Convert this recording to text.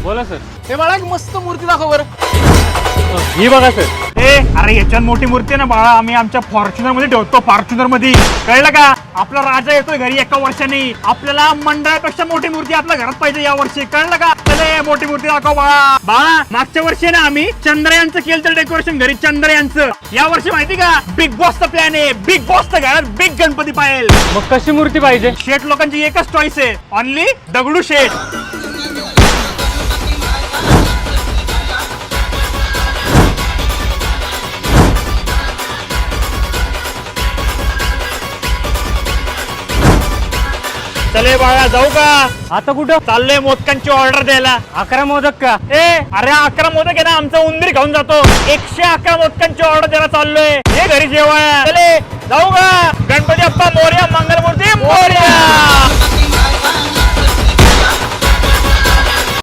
बोला सर. हे बाळा एक मस्त मूर्ती दाखव बरं. ही बघा सर. अरे याच्यात मोठी मूर्ती आहे ना बाळा, आम्ही आमच्या फॉर्च्युनर मध्ये ठेवतो. फॉर्च्युनर मध्ये कळलं का? आपला राजा येतोय घरी एका वर्षाने, आपल्याला मंडळापेक्षा मोठी मूर्ती आपल्या घरात पाहिजे या वर्षी. कळलं का? चले मोठी मूर्ती दाखव बाळा. बाळा मागच्या वर्षी ना आम्ही चंद्रयानचं केलं तर डेकोरेशन घरी, चंद्रयानचं. या वर्षी माहिती का बिग बॉसचा प्लॅन आहे. बिग बॉसचं घरात बिग गणपती पाहिजे. मग कशी मूर्ती पाहिजे? शेठ लोकांची एकच चॉईस आहे, ऑनली दगडू शेठ. चले बाळा जाऊ का? आता कुठं चाललंय मोदकांची ऑर्डर द्यायला. 11 मोदक का? अरे 11 मोदक आहे ना, आमचा उंदीर खाऊन जातो. 111 मोदकांची ऑर्डर द्यायला चाललोय. हे घरी जेवाय. चले जाऊ का? गणपती बाप्पा मोरया, मंगलमूर्ती मोरया.